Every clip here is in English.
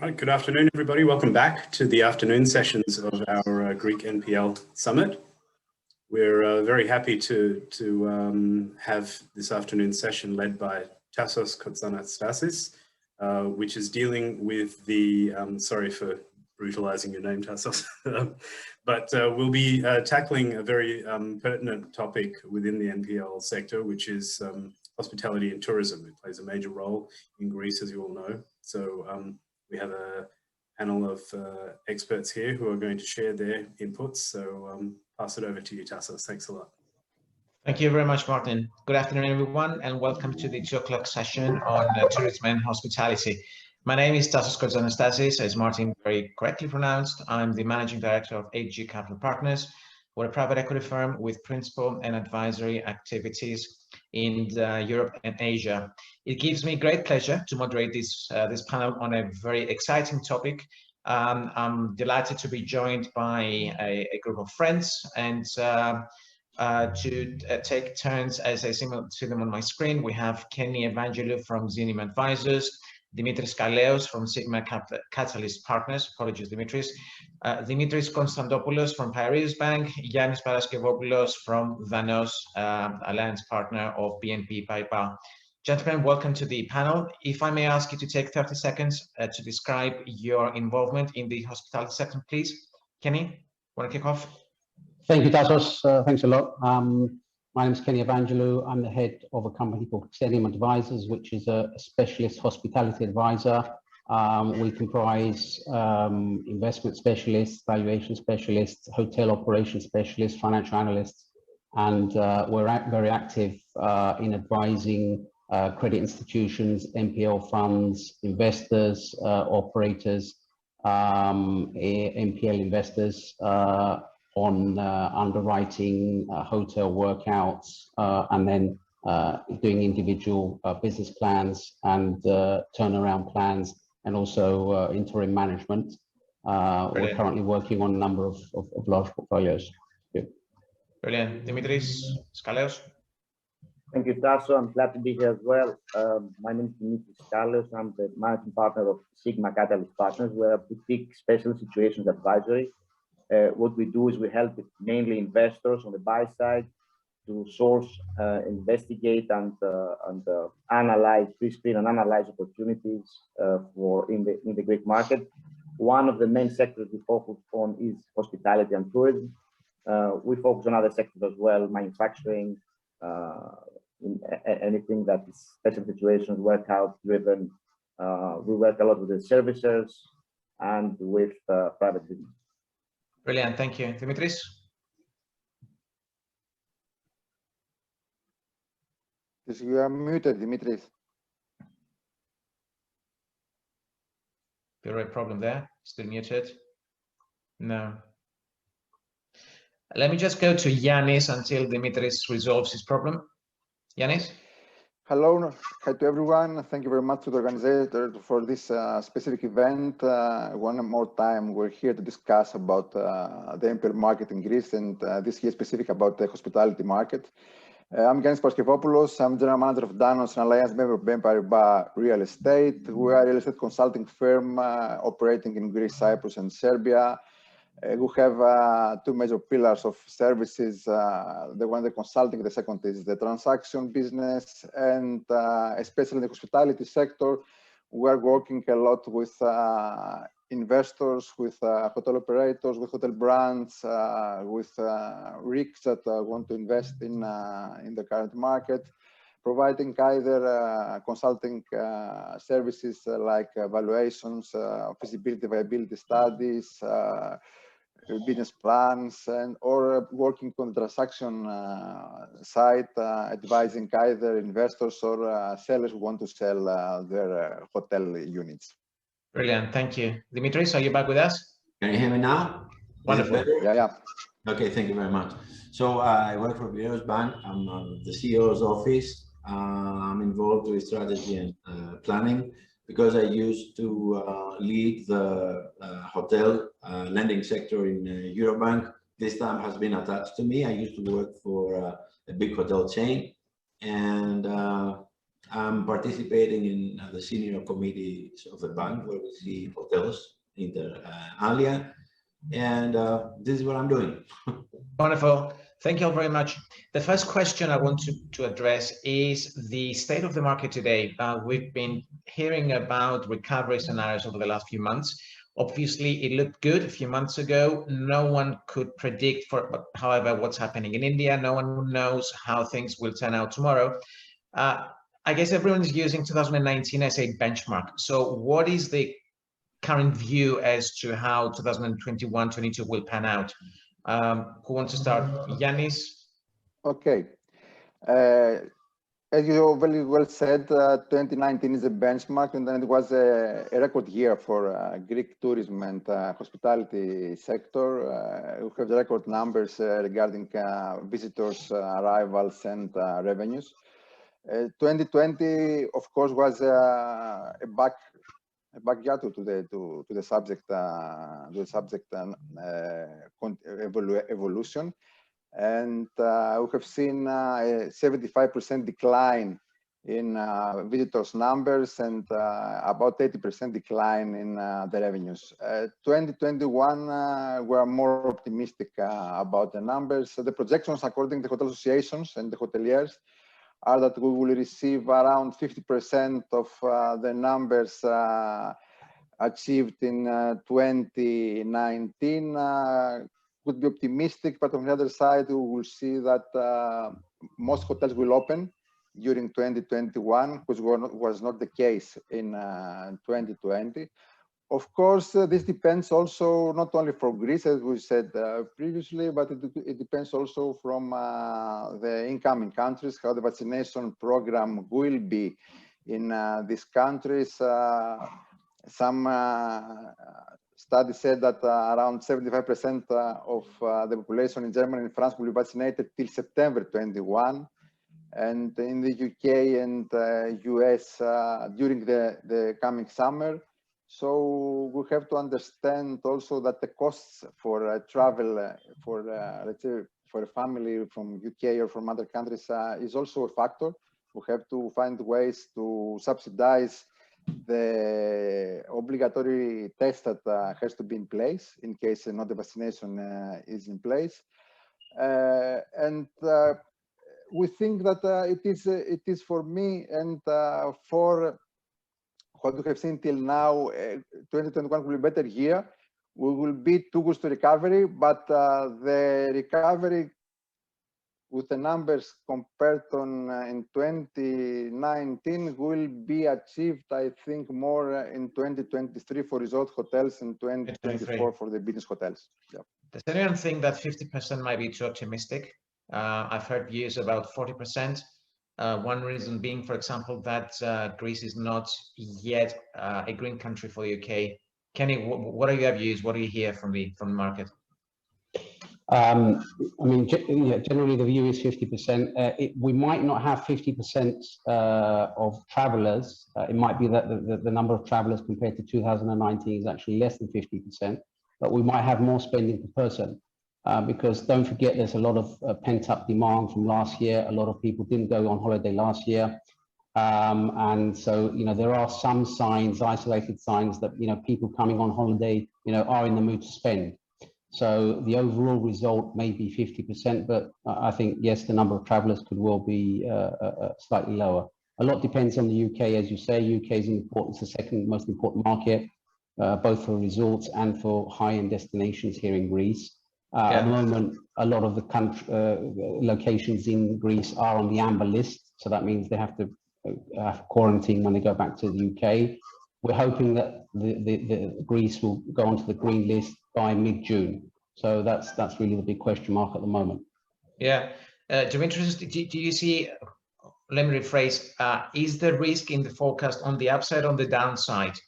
Right, good afternoon, everybody. Welcome back to the afternoon sessions of our Greek NPL Summit. We're very happy to have this afternoon session led by Tassos Kotzanastassis, which is dealing with the, sorry for brutalizing your name, Tassos, but we'll be tackling a very pertinent topic within the NPL sector, which is hospitality and tourism. It plays a major role in Greece, as you all know. So we have a panel of experts here who are going to share their inputs. So pass it over to you, Tassos. Thanks a lot. Thank you very much, Martin. Good afternoon, everyone, and welcome to the 2 o'clock session on tourism and hospitality. My name is Tassos Kotzanastassis, as Martin very correctly pronounced. I'm the Managing Director of HG Capital Partners. We're a private equity firm with principal and advisory activities in Europe and Asia. It gives me great pleasure to moderate this panel on a very exciting topic. I'm delighted to be joined by a group of friends and to take turns as I see them on my screen. We have Evangelou from Xenium Advisors, Dimitris Skaleos from Sigma Catalyst Partners, apologies Dimitris, Dimitris Konstantopoulos from Piraeus Bank, Yannis Paraskevopoulos from Danos, alliance partner of BNP Paribas. Gentlemen, welcome to the panel. If I may ask you to take 30 seconds to describe your involvement in the hospitality sector, please. Kenny, want to kick off? Thank you, Tassos. Thanks a lot. My name is Evangelou. I'm the head of a company called Xenium Advisors, which is a specialist hospitality advisor. We comprise investment specialists, valuation specialists, hotel operations specialists, financial analysts, and we're very active in advising credit institutions, NPL funds, investors, operators, NPL investors, on underwriting hotel workouts and then doing individual business plans and turnaround plans, and also interim management. We're currently working on a number of large portfolios. Yeah. Brilliant. Dimitris, Skaleos. Thank you, Tasso. I'm glad to be here as well. My name is Dimitris Skaleos. I'm the managing partner of Sigma Catalyst Partners. We're a boutique special situations advisory. What we do is we help mainly investors on the buy side to source, investigate, and analyze, pre-screen and analyze opportunities in the Greek market. One of the main sectors we focus on is hospitality and tourism. We focus on other sectors as well, manufacturing, anything that is special situations, workout driven. We work a lot with the servicers and with private business. Brilliant, thank you. Dimitris? You are muted, Dimitris. There a problem there? Still muted? No. Let me just go to Yannis until Dimitris resolves his problem. Yannis? Hello, hi to everyone. Thank you very much to the organizer for this specific event. One more time, we're here to discuss about the NPL market in Greece, and this year specific about the hospitality market. I'm Yannis Paraskevopoulos. I'm General Manager of Danos, an alliance member of BNP Paribas Real Estate. We are a real estate consulting firm operating in Greece, Cyprus, and Serbia. We have 2 major pillars of services. The one, the consulting, the second is the transaction business, and especially in the hospitality sector, we are working a lot with investors, with hotel operators, with hotel brands, with REITs that want to invest in the current market, providing either consulting services like valuations, feasibility, viability studies, business plans, and or working on the transaction side, advising either investors or sellers who want to sell their hotel units. Brilliant, thank you. Dimitris, are you back with us? Can you hear me now? Wonderful. Yeah. Okay, thank you very much. So I work for Piraeus Bank. I'm the CEO's office. I'm involved with strategy and planning, because I used to lead the hotel lending sector in Eurobank. This time has been attached to me. I used to work for a big hotel chain, and I'm participating in the senior committees of the bank where we see hotels, inter alia, and this is what I'm doing. Wonderful. Thank you all very much. The first question I want to address is the state of the market today. We've been hearing about recovery scenarios over the last few months. Obviously, it looked good a few months ago. No one could predict, however, what's happening in India. No one knows how things will turn out tomorrow. I guess everyone is using 2019 as a benchmark. So what is the current view as to how 2021-22 will pan out? Who wants to start? Yannis? Okay. As you very well said, 2019 is a benchmark, and then it was a record year for Greek tourism and hospitality sector. We have record numbers regarding visitors' arrivals and revenues. 2020, of course, was a backyard to the subject evolution, and we have seen a 75% decline in visitors numbers and about 80% decline in the revenues. 2021, we are more optimistic about the numbers. So the projections, according to the hotel associations and the hoteliers, are that we will receive around 50% of the numbers achieved in 2019. Could be optimistic, but on the other side, we will see that most hotels will open during 2021, which was not the case in 2020. Of course, this depends also not only for Greece, as we said previously, but it depends also from the incoming countries, how the vaccination program will be in these countries. Some studies said that around 75% of the population in Germany and France will be vaccinated till September 21, and in the UK and US during the coming summer. So we have to understand also that the costs for travel let's say for a family from UK or from other countries is also a factor. We have to find ways to subsidize the obligatory test that has to be in place in case not the vaccination is in place, and we think that it is for me and for what we have seen till now, 2021 will be a better year. We will be towards the recovery, but the recovery with the numbers compared on in 2019 will be achieved, I think, more in 2023 for resort hotels and 2024 for the business hotels. Yeah. Does anyone think that 50% might be too optimistic? I've heard views about 40%. One reason being, for example, that Greece is not yet a green country for the UK. Kenny, what are your views? What do you hear from the market? I mean, generally the view is 50%. We might not have 50% of travelers. It might be that the number of travelers compared to 2019 is actually less than 50%, but we might have more spending per person. Because don't forget, there's a lot of pent-up demand from last year. A lot of people didn't go on holiday last year. And so, there are some signs, isolated signs that, people coming on holiday, are in the mood to spend. So the overall result may be 50%, but I think, yes, the number of travelers could well be slightly lower. A lot depends on the UK, as you say. UK is important, it's the second most important market, both for resorts and for high-end destinations here in Greece. At the moment, a lot of the locations in Greece are on the amber list. So that means they have to quarantine when they go back to the UK. We're hoping that the Greece will go onto the green list by mid-June. So that's really the big question mark at the moment. Yeah. Dimitris, do you see, let me rephrase, is the risk in the forecast on the upside, on the downside?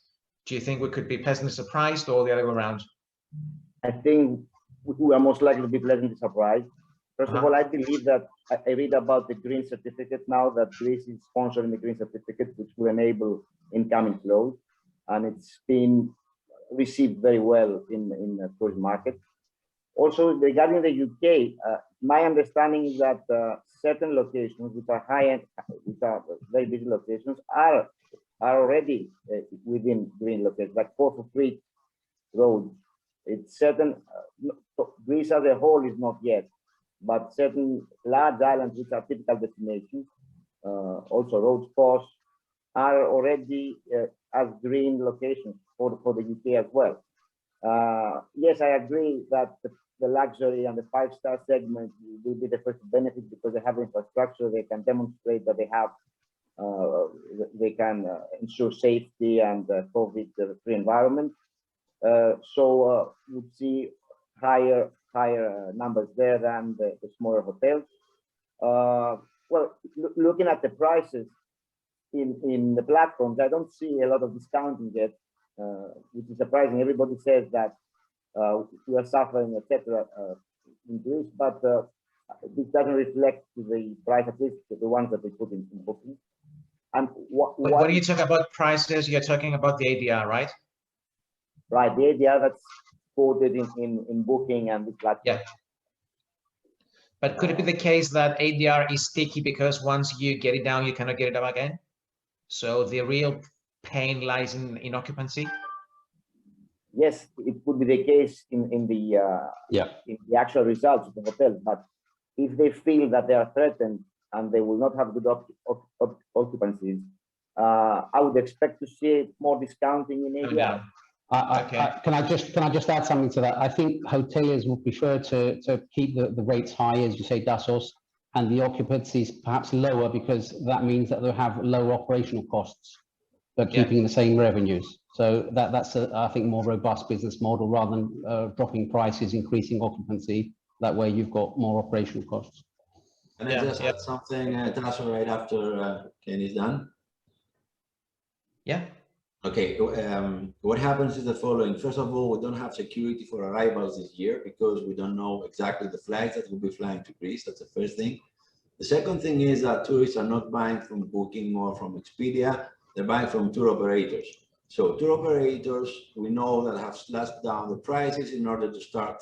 Do you think we could be pleasantly surprised or the other way around? I think we are most likely to be pleasantly surprised. First of all, I believe that I read about the green certificate now, that Greece is sponsoring the green certificate, which will enable incoming flows. And it's been received very well in the tourism market. Also, regarding the UK, my understanding is that certain locations which are high-end, which are very busy locations, are already within green locations, like Port of Crete road. It's certain, Greece as a whole is not yet, but certain large islands which are typical destinations, also Rhodes Post, are already as green locations for the UK as well. Yes, I agree that the luxury and the five-star segment will be the first to benefit because they have infrastructure, they can demonstrate that they have, they can ensure safety and COVID-free environment. So we'd see higher numbers there than the smaller hotels. Well, looking at the prices in the platforms, I don't see a lot of discounting yet, which is surprising. Everybody says that we are suffering, etc. In Greece, but this doesn't reflect the price, at least the ones that they put in booking. And when you talk about prices, you're talking about the ADR, right? Right, the ADR that's quoted in booking and the platform. Yeah. But could it be the case that ADR is sticky because once you get it down, you cannot get it up again? So the real pain lies in occupancy? Yes, it could be the case in the actual results of the hotel. But if they feel that they are threatened and they will not have good occupancies, I would expect to see more discounting in ADR. Can I just add something to that? I think hoteliers would prefer to keep the rates high, as you say, Tassos, and the occupancies perhaps lower, because that means that they'll have lower operational costs, but keeping the same revenues. So that's I think, more robust business model rather than dropping prices, increasing occupancy. That way you've got more operational costs. And I just add something, Tassos, right after Ken is done. Yeah. Okay, what happens is the following. First of all, we don't have security for arrivals this year because we don't know exactly the flights that will be flying to Greece. That's the first thing. The second thing is that tourists are not buying from Booking or from Expedia. They're buying from tour operators. So tour operators, we know that have slashed down the prices in order to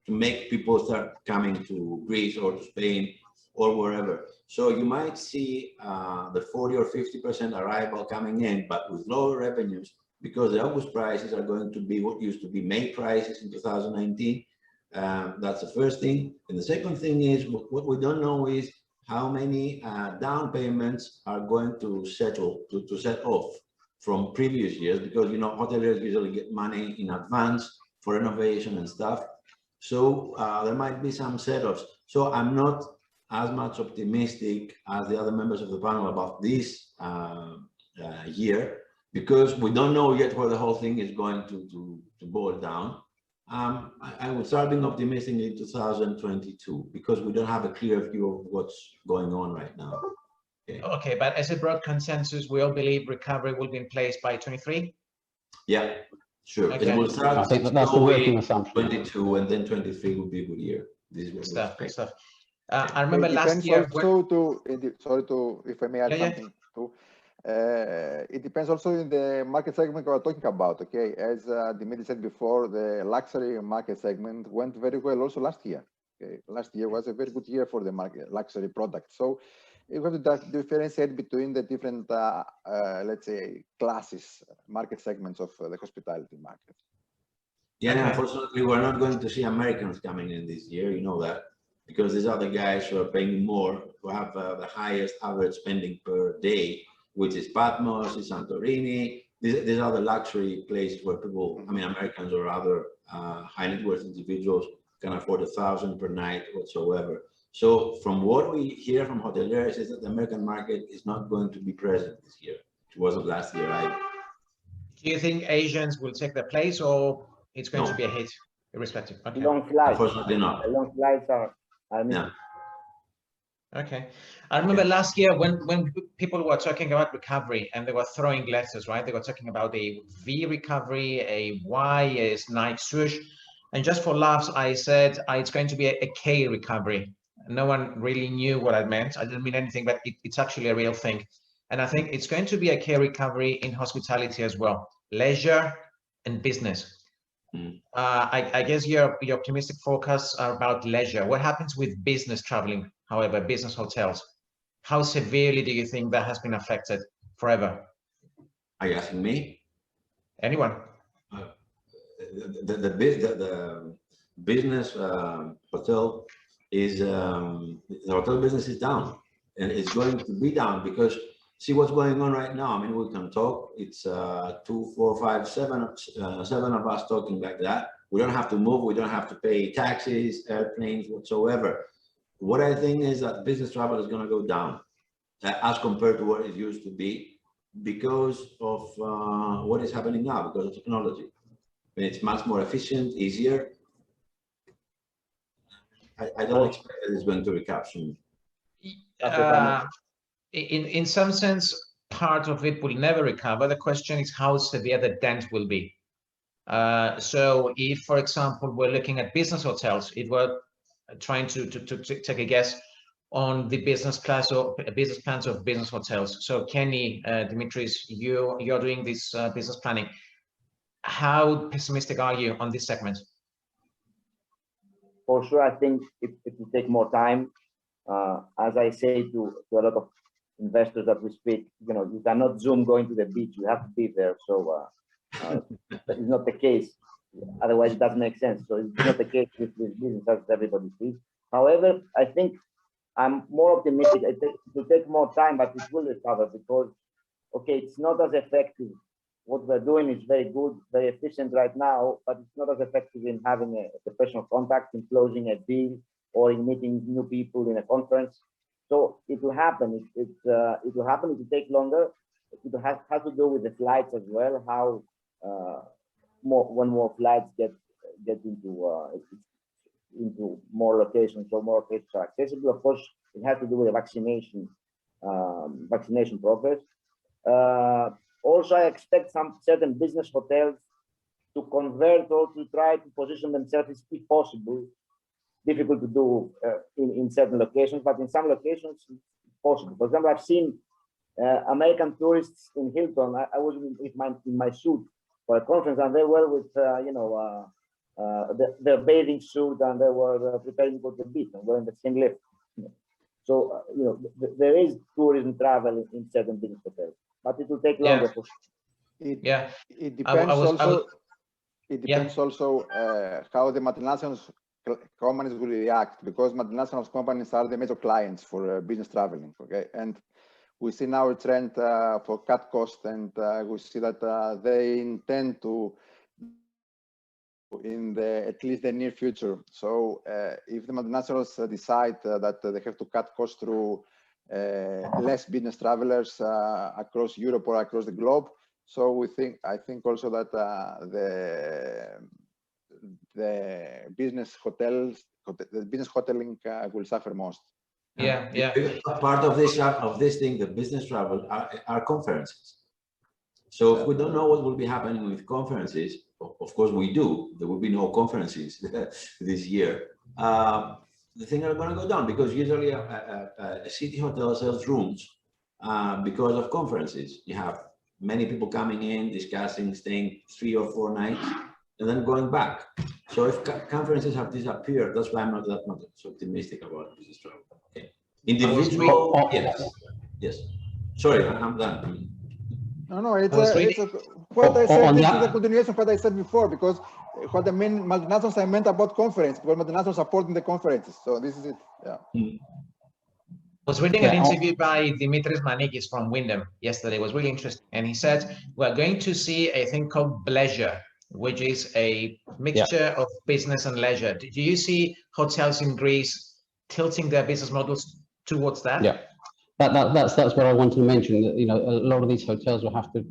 make people start coming to Greece or to Spain or wherever. So you might see the 40 or 50% arrival coming in, but with lower revenues, because the August prices are going to be what used to be May prices in 2019. That's the first thing. And the second thing is, what we don't know is how many down payments are going to settle, to set off from previous years, because, you know, hoteliers usually get money in advance for renovation and stuff. So there might be some set-offs. So I'm not as much optimistic as the other members of the panel about this year, because we don't know yet where the whole thing is going to boil down. I would start being optimistic in 2022 because we don't have a clear view of what's going on right now. Okay, but as a broad consensus, we all believe recovery will be in place by 23? Yeah, sure. Okay. It will start, I think that's the working assumption. 22, and then 23 will be a good year. This is what Good stuff. I remember last year. Also if I may add something too. It depends also in the market segment we're talking about. Okay, as Dimitri said before, the luxury market segment went very well also last year. Okay, last year was a very good year for the market luxury product. So you have to differentiate between the different, let's say, classes, market segments of the hospitality market. Yeah, unfortunately, we're not going to see Americans coming in this year. You know that, because these are the guys who are paying more, who have the highest average spending per day, which is Patmos, is Santorini. These are the luxury places where people, I mean, Americans or other high net worth individuals can afford $1,000 per night whatsoever. So from what we hear from hoteliers is that the American market is not going to be present this year. It wasn't last year either. Do you think Asians will take their place, or it's going to be a hit, irrespective? Okay. Long flights. Unfortunately not. The long flights are Yeah. Okay. I remember last year when people were talking about recovery and they were throwing letters, right? They were talking about a V recovery, a Y, a Nike swoosh. And just for laughs, I said it's going to be a K recovery. No one really knew what I meant. I didn't mean anything, but it's actually a real thing. And I think it's going to be a K recovery in hospitality as well, leisure and business. I guess your optimistic forecasts are about leisure. What happens with business traveling, however, business hotels? How severely do you think that has been affected forever? Are you asking me? Anyone? The business hotel is, the hotel business is down, and it's going to be down because see what's going on right now. I mean, we can talk. It's 2, 4, 5, 7 of us talking like that. We don't have to move. We don't have to pay taxes, airplanes, whatsoever. What I think is that business travel is going to go down as compared to what it used to be because of what is happening now, because of technology. I mean, it's much more efficient, easier. I don't expect that it's going to recover soon. In some sense, part of it will never recover. The question is how severe the dent will be. So if, for example, we're looking at business hotels, if we're trying to take a guess on the business plans of business hotels. So Kenny, Dimitris, you're doing this business planning. How pessimistic are you on this segment? For sure, I think it will take more time. As I say to a lot of investors that we speak, you cannot Zoom going to the beach. You have to be there. So that is not the case. Otherwise, it doesn't make sense. So it's not the case with this business as everybody sees. However, I think I'm more optimistic. It will take more time, but it will recover because, okay, it's not as effective. What we're doing is very good, very efficient right now, but it's not as effective in having a personal contact, in closing a deal, or in meeting new people in a conference. So it will happen. It will happen. It will take longer. It has to do with the flights as well. How when more flights get into more locations, so more locations are accessible. Of course, it has to do with the vaccination progress. Also, I expect some certain business hotels to convert or to try to position themselves, if possible. Difficult to do in certain locations, but in some locations it's possible. For example, I've seen American tourists in Hilton. I was in my suit for a conference, and they were with their bathing suit, and they were preparing for the beach and wearing the same lift. So there is tourism travel in certain business hotels, but it will take longer. Yeah. It depends It depends also how the multinational companies will react, because multinational companies are the major clients for business traveling. Okay, and we see now a trend for cut cost, and we see that they intend to in at least the near future. So if the multinationals decide that they have to cut costs through less business travelers across Europe or across the globe, so I think also that the business hoteling will suffer most. Yeah. Part of this thing, the business travel, are conferences. So if we don't know what will be happening with conferences, of course we do. There will be no conferences this year. The things are going to go down, because usually a city hotel sells rooms because of conferences. You have many people coming in, discussing, staying 3 or 4 nights, and then going back. So if conferences have disappeared, that's why I'm not that much so optimistic about business travel. Okay. Individual, yes. Sorry, I'm done. No, it's what I said. This is the continuation of what I said before, because what I mean, multinationals, I meant about conference, because multinationals supporting the conferences. So this is it. Yeah. I was reading an interview by Dimitris Manikis from Wyndham yesterday. It was really interesting, and he said we're going to see a thing called bleisure, which is a mixture of business and leisure. Do you see hotels in Greece tilting their business models towards that? Yeah. That's what I wanted to mention. That, a lot of these hotels will have to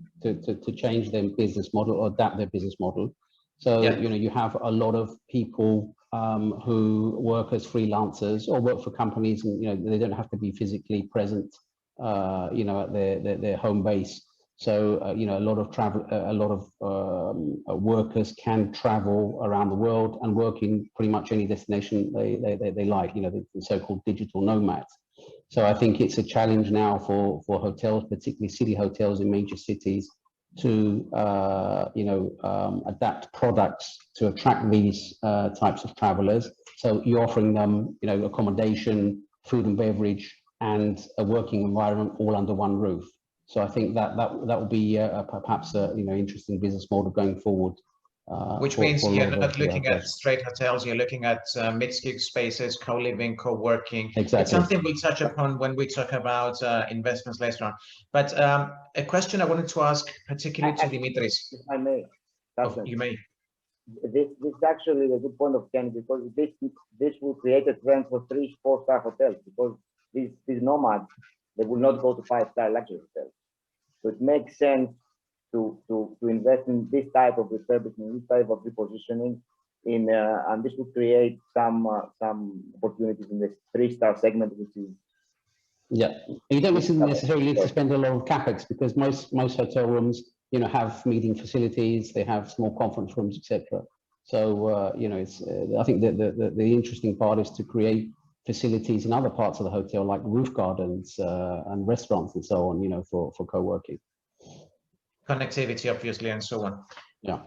change their business model or adapt their business model. So you have a lot of people who work as freelancers or work for companies, and they don't have to be physically present, at their home base. So a lot of workers can travel around the world and work in pretty much any destination they like. The so-called digital nomads. So I think it's a challenge now for hotels, particularly city hotels in major cities, to adapt products to attract these types of travelers. So you're offering them, accommodation, food and beverage, and a working environment all under one roof. So I think that will be perhaps interesting business model going forward. Which means you're not looking at straight hotels, you're looking at mixed-use spaces, co-living, co-working. Exactly. It's something we'll touch upon when we talk about investments later on. But a question I wanted to ask, particularly to Dimitris. If I may. Oh, you may. This is actually a good point of Kenny, because this will create a trend for 3-4-star hotels, because these nomads, they will not go to 5-star luxury hotels. So it makes sense to invest in this type of refurbishment, this type of repositioning, and this will create some opportunities in the 3-star segment, which is. Yeah, you don't necessarily need to spend a lot of capex, because most hotel rooms, have meeting facilities, they have small conference rooms, etc. So it's I think the interesting part is to create facilities in other parts of the hotel, like roof gardens and restaurants and so on, for co-working. Connectivity, obviously, and so on. Yeah.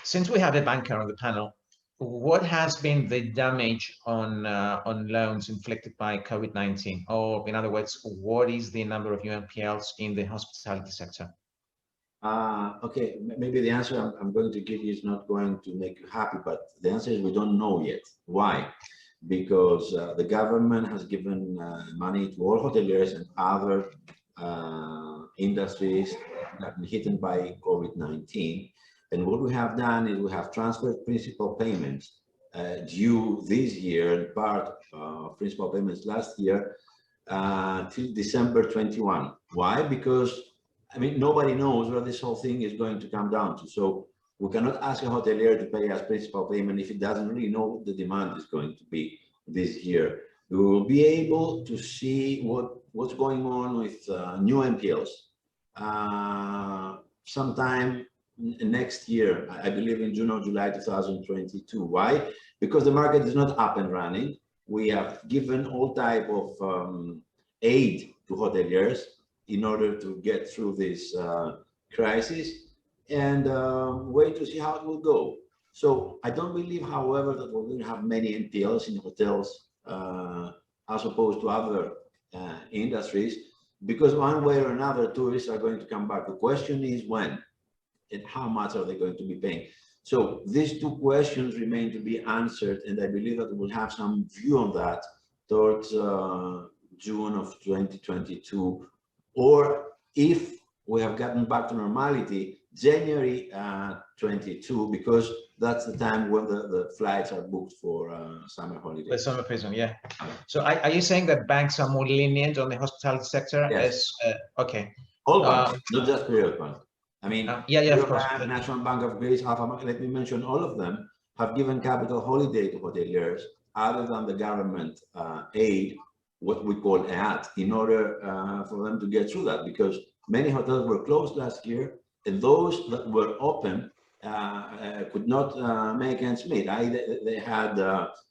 Since we have a banker on the panel, what has been the damage on loans inflicted by COVID-19? Or in other words, what is the number of NPLs in the hospitality sector? Okay, maybe the answer I'm going to give you is not going to make you happy, but the answer is we don't know yet. Why? Because the government has given money to all hoteliers and other industries that have been hit by COVID-19. And what we have done is we have transferred principal payments due this year and part of principal payments last year till December 21. Why? Because nobody knows where this whole thing is going to come down to. So we cannot ask a hotelier to pay us principal payment if it doesn't really know what the demand is going to be this year. We will be able to see what's going on with new NPLs sometime next year, I believe in June or July 2022. Why? Because the market is not up and running. We have given all type of aid to hoteliers in order to get through this crisis, and wait to see how it will go. So I don't believe, however, that we're going to have many NPLs in hotels as opposed to other industries, because one way or another, tourists are going to come back. The question is when and how much are they going to be paying? So these two questions remain to be answered, and I believe that we'll have some view on that towards June of 2022, or if we have gotten back to normality, January 22, because that's the time when the flights are booked for summer holidays. The summer season, yeah. So are you saying that banks are more lenient on the hospitality sector? Yes. Okay. All banks, not just Piraeus Bank. Of course. National Bank of Greece, Alpha Bank, let me mention all of them have given capital holiday to hoteliers other than the government aid, what we call EAT, in order for them to get through that, because many hotels were closed last year, and those that were open could not make ends meet. They had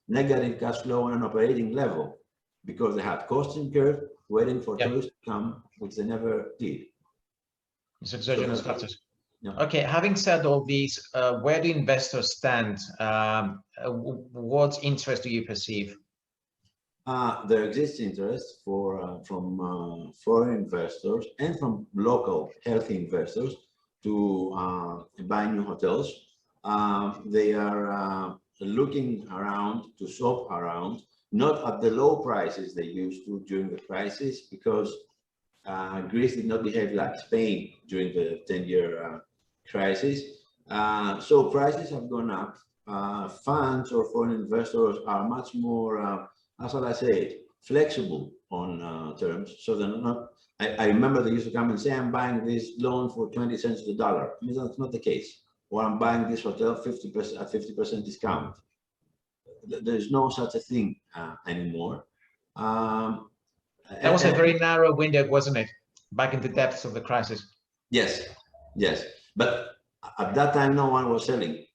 negative cash flow on an operating level because they had costs incurred waiting for tourists to come, which they never did. It's exogenous factors. Yeah. Okay, having said all these, where do investors stand? What interest do you perceive? There exists interest from foreign investors and from local healthy investors to buy new hotels. They are looking around to shop around, not at the low prices they used to during the crisis, because Greece did not behave like Spain during the 10-year crisis. So prices have gone up. Funds or foreign investors are much more, how shall I say it, flexible on terms. So they're not, I remember they used to come and say, I'm buying this loan for 20 cents to the dollar. I mean, that's not the case. Or I'm buying this hotel 50% at 50% discount. There's no such a thing anymore. That was a very narrow window, wasn't it? Back in the depths of the crisis. Yes, yes. But at that time, no one was selling.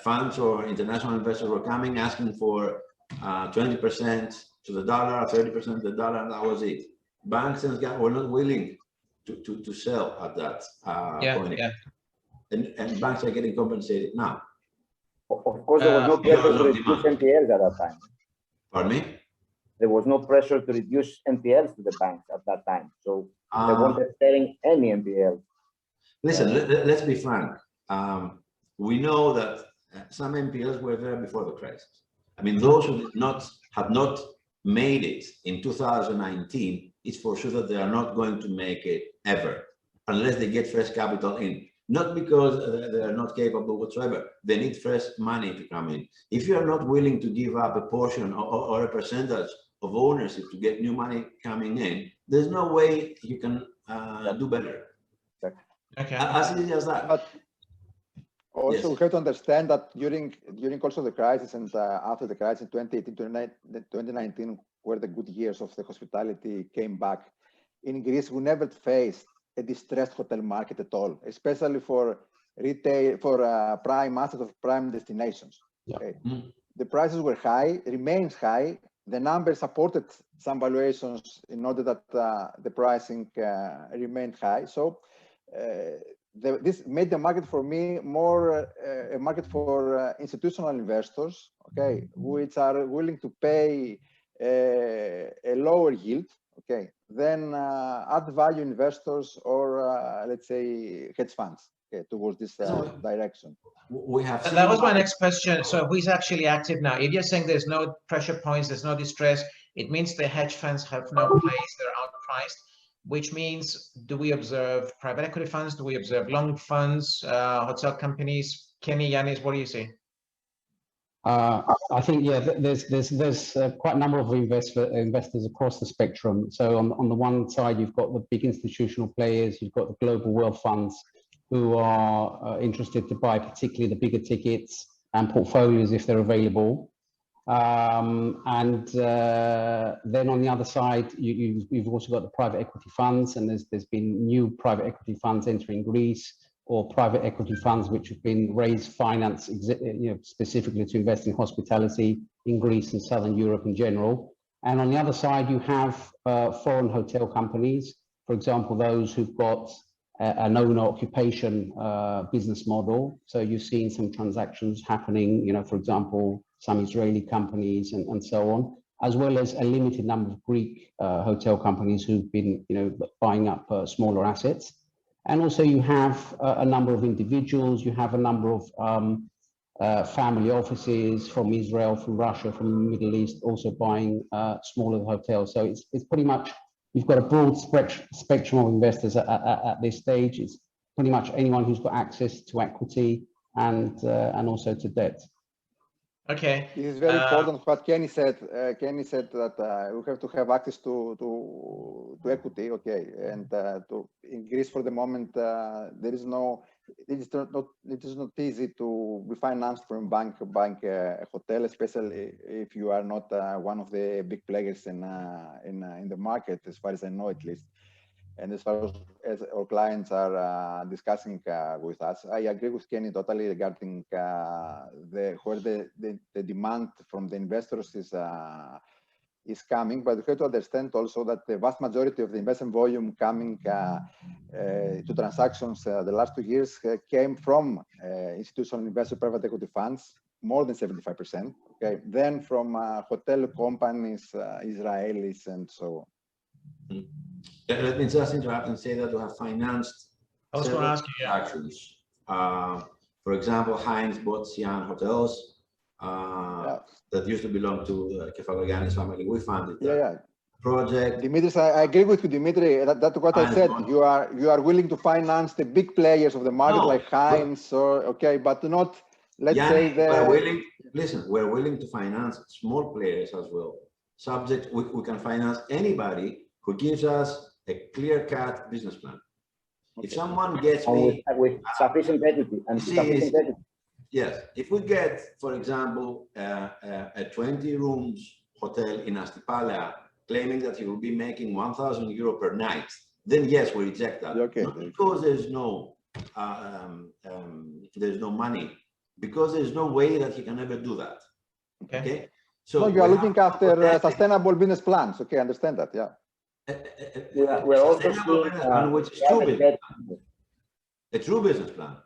Funds or international investors were coming, asking for 20% to the dollar, 30% to the dollar, and that was it. Banks and were not willing to sell at that point. Yeah. And banks are getting compensated now. Of course, there was no pressure to reduce NPLs at that time. Pardon me? There was no pressure to reduce NPLs to the banks at that time. So they weren't selling any NPLs. Listen, let's be frank. We know that some NPLs were there before the crisis. I mean, those who have not made it in 2019, it's for sure that they are not going to make it ever, unless they get fresh capital in. Not because they are not capable whatsoever. They need fresh money to come in. If you are not willing to give up a portion or a percentage of ownership to get new money coming in, there's no way you can do better. Okay. As easy as that. But also, Yes. we have to understand that during also the crisis and after the crisis, 2018 to 2019 were the good years of the hospitality came back. In Greece, we never faced a distressed hotel market at all, especially for retail, for prime assets of prime destinations. Yeah. Okay. The prices were high, remains high. The numbers supported some valuations in order that the pricing remained high. So this made the market for me more a market for institutional investors, okay, which are willing to pay a lower yield, okay, than add value investors or let's say hedge funds, okay, towards this direction. We have And that was my next question. So who's actually active now? If you're saying there's no pressure points, there's no distress, it means the hedge funds have no place, they're outpriced, which means, do we observe private equity funds? Do we observe long funds, hotel companies? Kenny, Yannis, what do you see? I think, yeah, there's quite a number of investors across the spectrum. So on the one side, you've got the big institutional players, you've got the global wealth funds who are interested to buy particularly the bigger tickets and portfolios if they're available. And then on the other side, you've also got the private equity funds, and there's been new private equity funds entering Greece, or private equity funds which have been raised finance, specifically to invest in hospitality in Greece and Southern Europe in general. And on the other side, you have foreign hotel companies, for example, those who've got an owner-occupation business model. So you've seen some transactions happening, for example, some Israeli companies and so on, as well as a limited number of Greek hotel companies who've been, buying up smaller assets. And also you have a number of individuals, you have a number of family offices from Israel, from Russia, from the Middle East, also buying smaller hotels. So it's pretty much, you've got a broad spectrum of investors at this stage. It's pretty much anyone who's got access to equity and also to debt. Okay. It is very important what Kenny said. Kenny said that we have to have access to equity, okay, and in Greece for the moment it is not easy to be financed from a hotel, especially if you are not one of the big players in the market, as far as I know, at least. And as far as our clients are discussing with us, I agree with Kenny totally regarding where the demand from the investors is coming. But we have to understand also that the vast majority of the investment volume coming to transactions the last 2 years came from institutional investor private equity funds, more than 75%. Okay, then from hotel companies, Israelis, and so on. Let me just interrupt and say that we have financed several transactions. For example, Heinz bought Sian Hotels that used to belong to Yannis family. We funded that project. Dimitris, I agree with you, Dimitri. That's what I said. You are willing to finance the big players of the market like Heinz, but not, let's say we're willing to finance small players as well. Subject, we can finance anybody who gives us a clear-cut business plan. If someone gets me with sufficient equity and sufficient equity. Yes, if we get, for example, a 20 rooms hotel in Astypalea claiming that he will be making €1,000 per night, then yes, we reject that. Okay. Not because there's no money, because there's no way that he can ever do that. Okay. So you are looking after sustainable business plans. Okay, understand that. Yeah. We're also seeing which is a true business plan.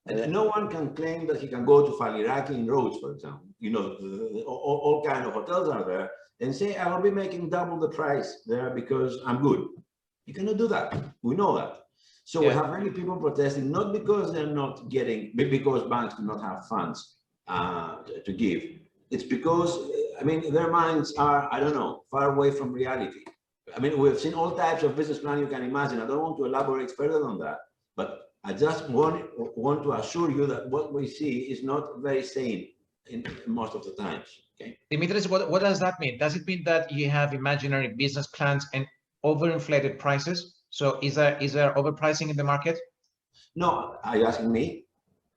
And no one can claim that he can go to Faliraki in Rhodes, for example. You know, all kind of hotels are there, and say, I will be making double the price there because I'm good. You cannot do that. We know that. So we have many people protesting, not because they're not getting, because banks do not have funds to give. It's because, I mean, their minds are, I don't know, far away from reality. I mean, we've seen all types of business plan you can imagine. I don't want to elaborate further on that, but I just want to assure you that what we see is not very sane in most of the times. Okay, Dimitris, what does that mean? Does it mean that you have imaginary business plans and overinflated prices? So is there overpricing in the market? No, are you asking me?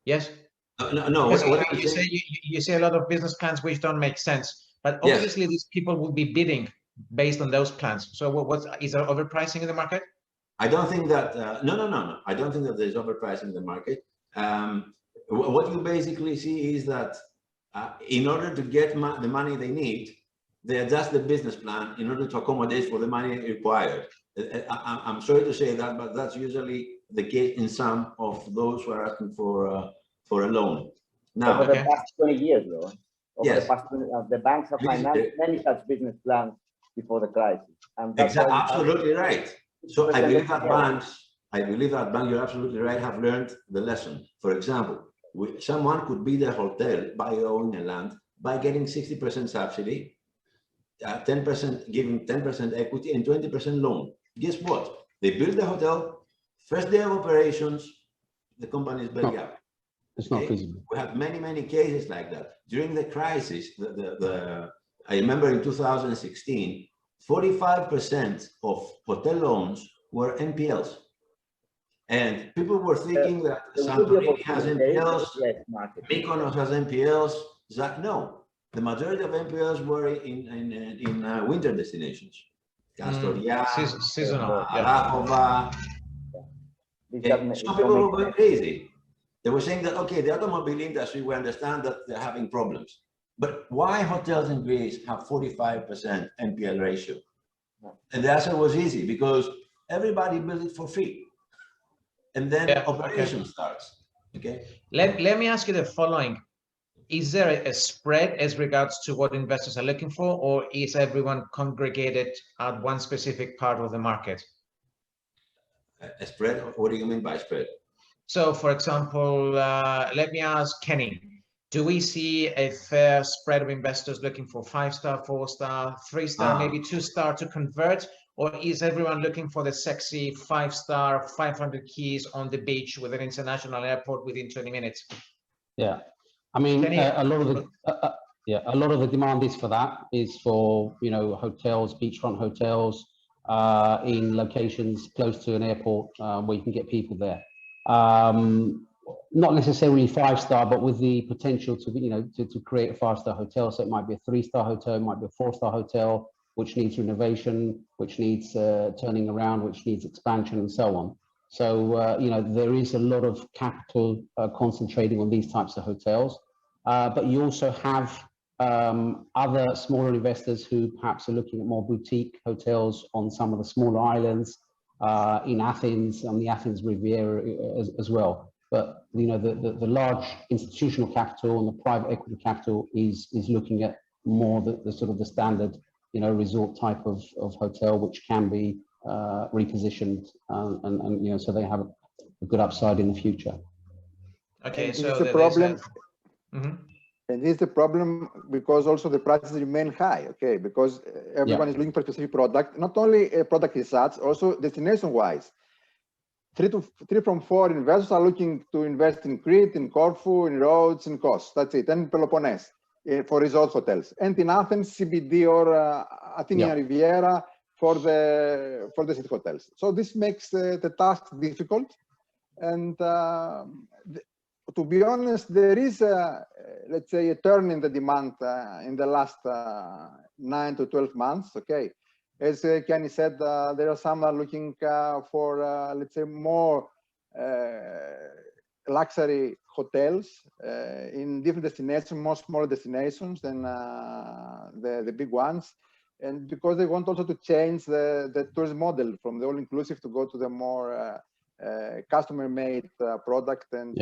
Yes. No. What you say a lot of business plans which don't make sense, but obviously these people will be bidding based on those plans. So is there overpricing in the market? I don't think that, no. I don't think that there's overpricing in the market. What you basically see is that in order to get the money they need, they adjust the business plan in order to accommodate for the money required. I'm sorry to say that, but that's usually the case in some of those who are asking for a loan. Now, over the past 20 years, though, yes, the past 20, the banks have financed many such business plans before the crisis. And that's absolutely right. So I believe that banks, you're absolutely right, have learned the lesson. For example, someone could build a hotel by owning a land by getting 60% subsidy, 10% giving 10% equity and 20% loan. Guess what? They build the hotel, first day of operations, the company is belly up. It's not feasible. We have many cases like that. During the crisis, I remember in 2016, 45% of hotel loans were NPLs. And people were thinking that Santorini has NPLs, Mykonos has NPLs. No, the majority of NPLs were in winter destinations. Castoria, seasonal, Arachova. Some people were going crazy. They were saying that, okay, the automobile industry, we understand that they're having problems. But why hotels in Greece have 45% NPL ratio? And the answer was easy, because everybody built it for free. And then operation starts. Okay. Let me ask you the following. Is there a spread as regards to what investors are looking for, or is everyone congregated at one specific part of the market? A spread? What do you mean by spread? So, for example, let me ask Kenny, do we see a fair spread of investors looking for 5-star, 4-star, 3-star, maybe 2-star to convert? Or is everyone looking for the sexy 5-star, 500 keys on the beach with an international airport within 20 minutes? Yeah, I mean, a lot of the demand is for that, is for, you know, hotels, beachfront hotels in locations close to an airport where you can get people there. Not necessarily 5-star, but with the potential to, you know, to create a 5-star hotel. So it might be a 3-star hotel, it might be a 4-star hotel, which needs renovation, which needs turning around, which needs expansion, and so on. So, you know, there is a lot of capital concentrating on these types of hotels. But you also have other smaller investors who perhaps are looking at more boutique hotels on some of the smaller islands in Athens, on the Athens Riviera as well. But, you know, the large institutional capital and the private equity capital is looking at more the sort of the standard, you know, resort type of hotel, which can be repositioned and you know, so they have a good upside in the future. Okay, so the problem. And this is the problem because also the prices remain high, okay? Because everyone is looking for a specific product, not only a product as such, also destination-wise. 3 from 4 investors are looking to invest in Crete, in Corfu, in Rhodes, in Kos. That's it, and Peloponnese for resort hotels, and in Athens CBD or Athenian Riviera for the city hotels. So this makes the task difficult, and to be honest, there is let's say a turn in the demand in the last 9 to 12 months. Okay, as Yannis said, there are some looking for let's say more luxury hotels in different destinations, more smaller destinations than the big ones. and because they want also to change the tourism model from the all-inclusive to go to the more customer-made product and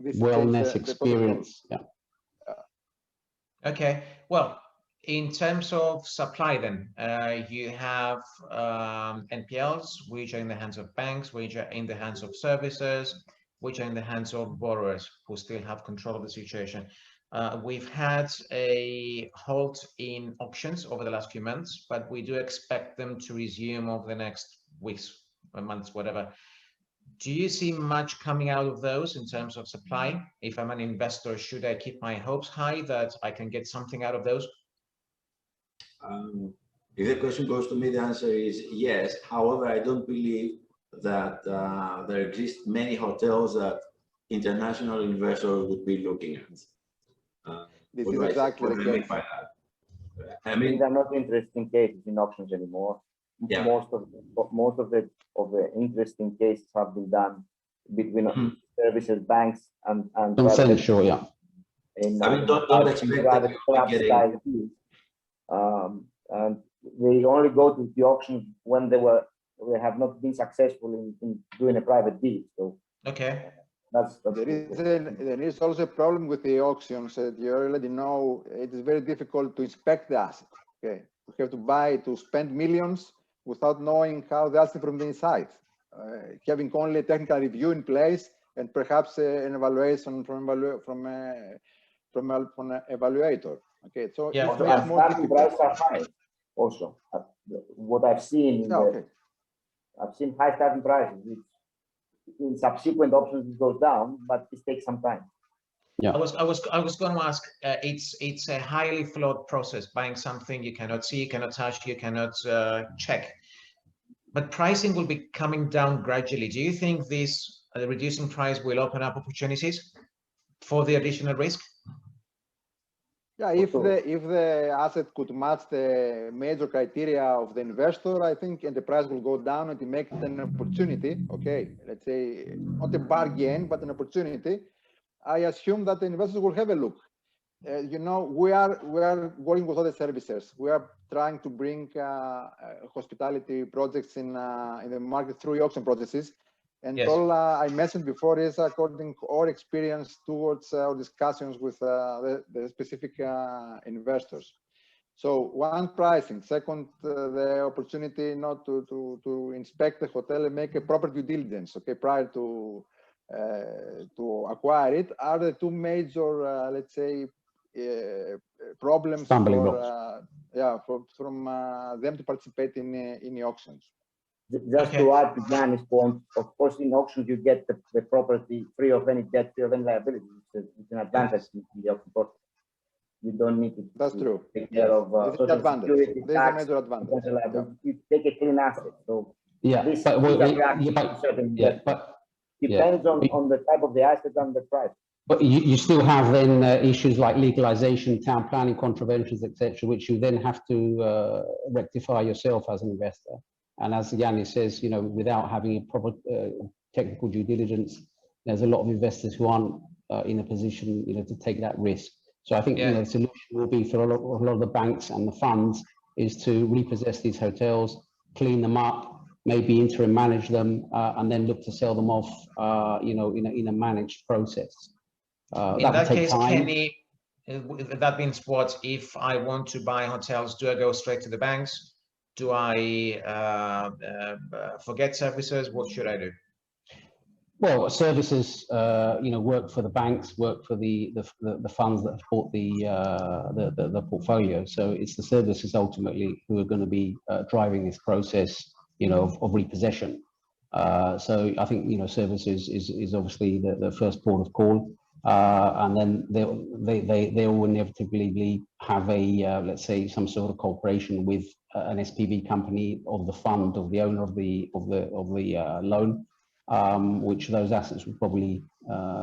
this wellness experience. Okay, well, in terms of supply then, you have NPLs, which are in the hands of banks, which are in the hands of servicers, which are in the hands of borrowers who still have control of the situation. We've had a halt in auctions over the last few months, but we do expect them to resume over the next weeks or months, whatever. Do you see much coming out of those in terms of supply? If I'm an investor, should I keep my hopes high that I can get something out of those? If the question goes to me, the answer is yes. However, I don't believe that there exist many hotels that international investors would be looking at. This is exactly the case. I mean, they're not interesting cases in auctions anymore. Yeah. Most of the interesting cases have been done between services, banks, and Consensual, yeah. Don't expect that and they only go to the auction when they have not been successful in doing a private deal. So okay, there is also a problem with the auctions. You already know it is very difficult to inspect the asset. Okay, you have to spend millions without knowing how the asset from the inside, having only a technical review in place and perhaps an evaluation from an evaluator. Okay, so yeah, it makes more starting prices are high. Also, what I've seen, I've seen high starting prices. In subsequent options, it goes down, but it takes some time. Yeah, I was going to ask. It's a highly flawed process. Buying something you cannot see, you cannot touch, you cannot check. But pricing will be coming down gradually. Do you think this reducing price will open up opportunities for the additional risk? Yeah, if the asset could match the major criteria of the investor, I think, and the price will go down and it makes it an opportunity. Okay, let's say not a bargain, but an opportunity. I assume that the investors will have a look. You know, we are working with other services. We are trying to bring hospitality projects in the market through auction processes. And yes. all I mentioned before is according to our experience towards our discussions with the specific investors. So one, pricing. Second, the opportunity not to inspect the hotel and make a proper due diligence, okay, prior to acquire it, are the two major, let's say, problems from them to participate in the auctions. Just to add to Yannis' point, of course, in auctions you get the property free of any debt, free of any liability. It's an advantage in the auction process. You don't need to. That's true. Take care of social security, tax, a major advantage. You take a clean asset. So this depends on the type of the asset and the price. But you still have then issues like legalization, town planning contraventions, etc., which you then have to rectify yourself as an investor. And as Yannis says, you know, without having a proper technical due diligence, there's a lot of investors who aren't in a position, you know, to take that risk. So I think you know, the solution will be for a lot of the banks and the funds is to repossess these hotels, clean them up, maybe interim manage them, and then look to sell them off, you know, in a managed process. In that case, Kenny, that means what? If I want to buy hotels, do I go straight to the banks? Do I forget services? What should I do? Well, services, you know, work for the banks, work for the funds that have bought the portfolio. So it's the services ultimately who are going to be driving this process, you know, of repossession. So I think, you know, services is obviously the first port of call, and then they will inevitably have a let's say some sort of cooperation with an SPV company of the fund, of the owner of the loan, which those assets will probably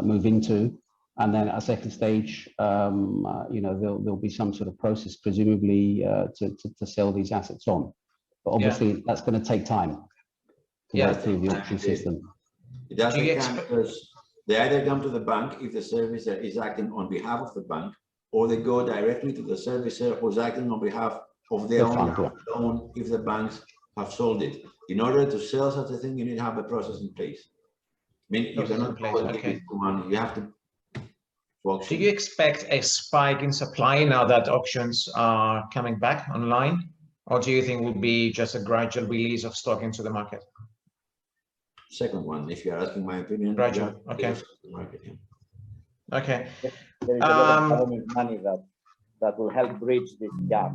move into, and then at a second stage, you know, there'll be some sort of process, presumably, to sell these assets on. But obviously, that's going to take time to go through the auction system. It does take time because they either come to the bank if the servicer is acting on behalf of the bank, or they go directly to the servicer who's acting on behalf of their own fund, yeah. loan if the banks have sold it. In order to sell such a thing, you need to have a process in place. I mean, you cannot give it to money. You have to auction. Do you expect a spike in supply now that auctions are coming back online? Or do you think it will be just a gradual release of stock into the market? Second one, if you're asking my opinion. Gradual, okay. Market, yeah. Okay. There is a lot of government money that will help bridge this gap.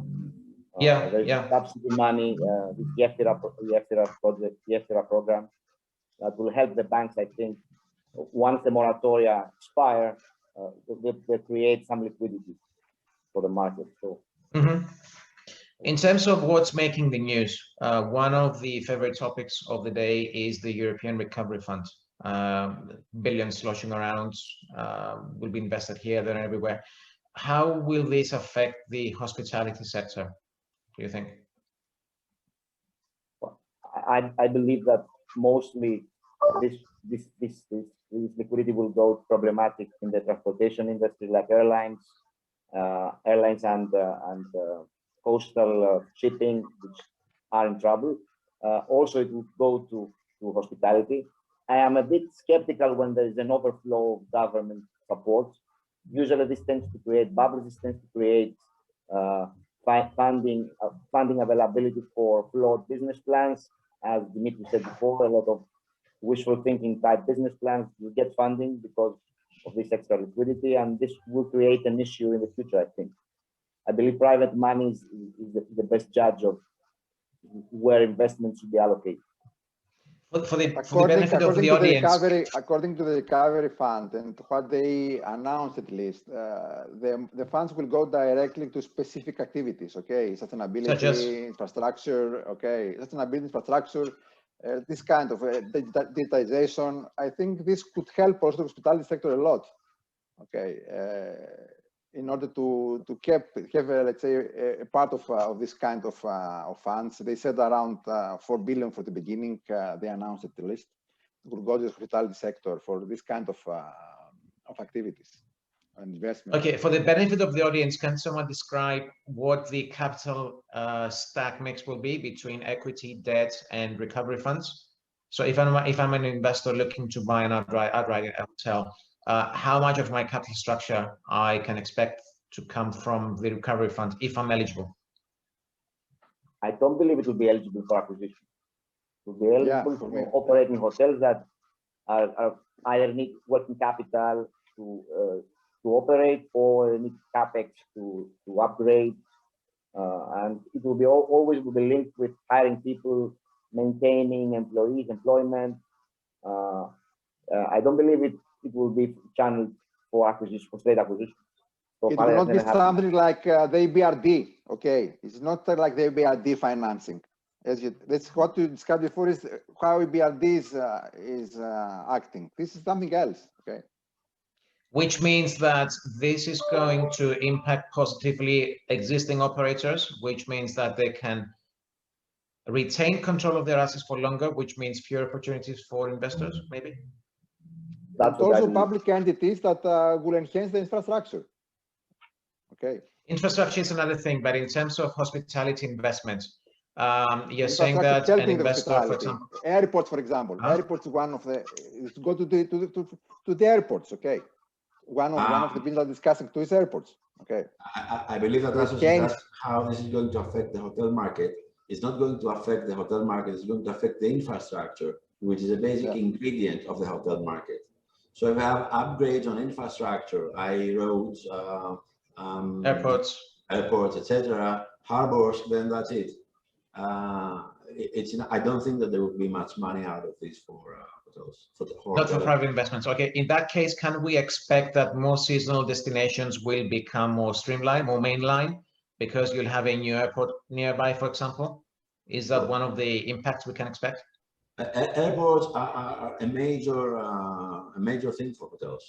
There's subsidy money, the EFTIRA program that will help the banks, I think, once the moratoria expire, they create some liquidity for the market. So. In terms of what's making the news, one of the favorite topics of the day is the European Recovery Fund. Billions sloshing around, will be invested here, there, and everywhere. How will this affect the hospitality sector, do you think? I believe that mostly this liquidity will go problematic in the transportation industry, like airlines and coastal shipping, which are in trouble. Also, it will go to hospitality. I am a bit skeptical when there is an overflow of government support. Usually, this tends to create bubbles. This tends to create funding availability for flawed business plans. As Dimitri said before, a lot of wishful thinking type business plans will get funding because of this extra liquidity, and this will create an issue in the future, I think. I believe private money is the best judge of where investments should be allocated. For the benefit of the audience. According to the recovery fund and what they announced, at least, the funds will go directly to specific activities. Okay, sustainability, infrastructure. Okay, sustainability, infrastructure. This kind of digitization. I think this could help also the hospitality sector a lot. Okay. In order to have let's say a part of this kind of funds. They said around 4 billion for the beginning. They announced at least it will go to the hospitality sector for this kind of activities and investment. Okay, for the benefit of the audience, can someone describe what the capital stack mix will be between equity, debt, and recovery funds? So if I'm an investor looking to buy an outright hotel, how much of my capital structure I can expect to come from the recovery fund if I'm eligible? I don't believe it will be eligible for acquisition. It will be eligible for operating hotels that are either need working capital to operate or need capex to upgrade, and it will be always will be linked with hiring people, maintaining employees, employment. I don't believe it will be channeled for acquisition, for straight acquisition. So it will not be something like the EBRD. Okay, it's not like the EBRD financing. That's what you described before, is how EBRD is acting. This is something else. Okay. Which means that this is going to impact positively existing operators, which means that they can retain control of their assets for longer, which means fewer opportunities for investors, maybe? That's also public entities that will enhance the infrastructure. Okay. Infrastructure is another thing, but in terms of hospitality investments, you're saying that an investor, for example, airports, for example, airports is one of the go to the airports. Okay, one of the bills are discussing to is airports. Okay, I believe that that's how this is going to affect the hotel market. It's not going to affect the hotel market. It's going to affect the infrastructure, which is a basic ingredient of the hotel market. So if we have upgrades on infrastructure, i.e. roads, airports, etc., harbors, then that's it. I don't think that there will be much money out of this for hotels. Not for private investments. Okay, in that case, can we expect that more seasonal destinations will become more streamlined, more mainline, because you'll have a new airport nearby, for example? Is that one of the impacts we can expect? Airports are a major thing for hotels.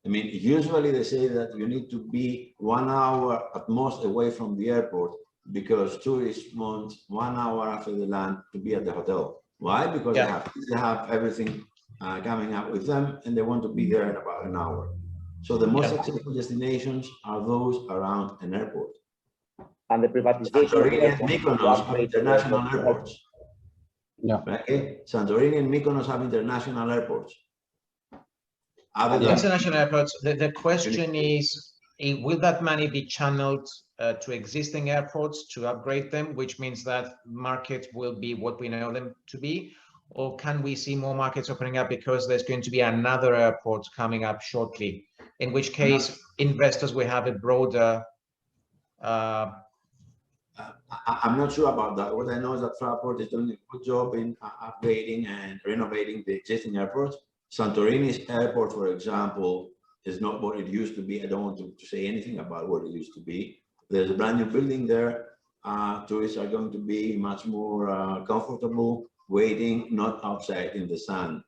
I mean, usually they say that you need to be 1 hour at most away from the airport because tourists want 1 hour after they land to be at the hotel. Why? Because they have everything coming up with them and they want to be there in about an hour. So the most successful destinations are those around an airport. And the privatization. Santorini and Mykonos have international airports. Yeah. Okay. Santorini and Mykonos have international airports. International airports. The question is, will that money be channeled to existing airports to upgrade them, which means that markets will be what we know them to be? Or can we see more markets opening up because there's going to be another airport coming up shortly, in which case investors will have a broader... I'm not sure about that. What I know is that Fraport is doing a good job in upgrading and renovating the existing airports. Santorini's airport, for example, is not what it used to be. I don't want to say anything about what it used to be. There's a brand new building there. Tourists are going to be much more comfortable waiting, not outside in the sun.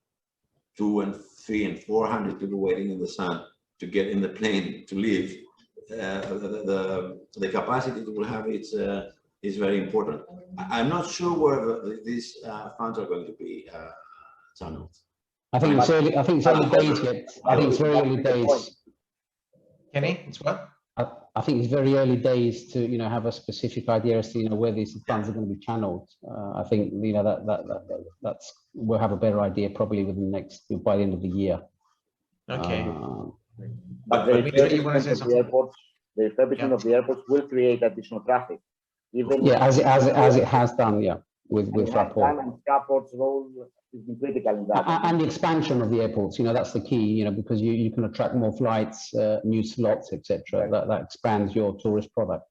200 and 300 and 400 people waiting in the sun to get in the plane to leave. The capacity it will have is very important. I'm not sure where these funds are going to be channeled. I think it's early. I think it's early days yet. I think it's very early days. Kenny, it's what? I think it's very early days to have a specific idea as to where these funds are going to be channeled. I think that's we'll have a better idea probably within the next by the end of the year. Okay. But the refurbishment of the airports, of the airports will create additional traffic. Even as it has done, with Fraport. And Fraport's role is critical in that. And the expansion of the airports, that's the key, because you can attract more flights, new slots, etc. That expands your tourist product.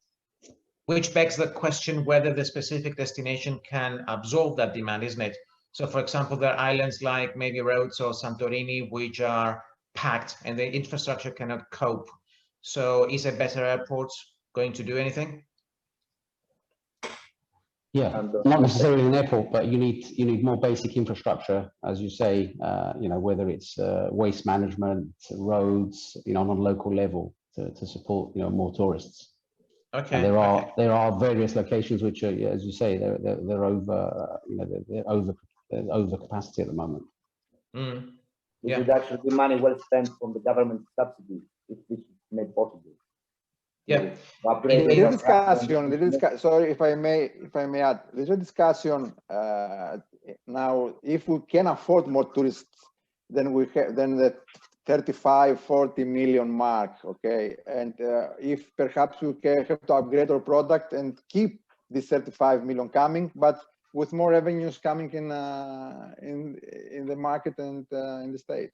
Which begs the question whether the specific destination can absorb that demand, isn't it? So, for example, there are islands like maybe Rhodes or Santorini, which are packed and the infrastructure cannot cope. So is a better airport going to do anything? Yeah, not necessarily an airport, but you need more basic infrastructure, as you say, whether it's waste management, roads, on a local level to support, more tourists. Okay. And there are various locations which are, as you say, they're over, they're over capacity at the moment. It would actually be money well spent from the government subsidies if this is made possible. Yeah. Sorry, if I may add, there's a discussion now. If we can afford more tourists, then the 35-40 million mark, okay. And if perhaps we can have to upgrade our product and keep this 35 million coming, but with more revenues coming in the market and in the state.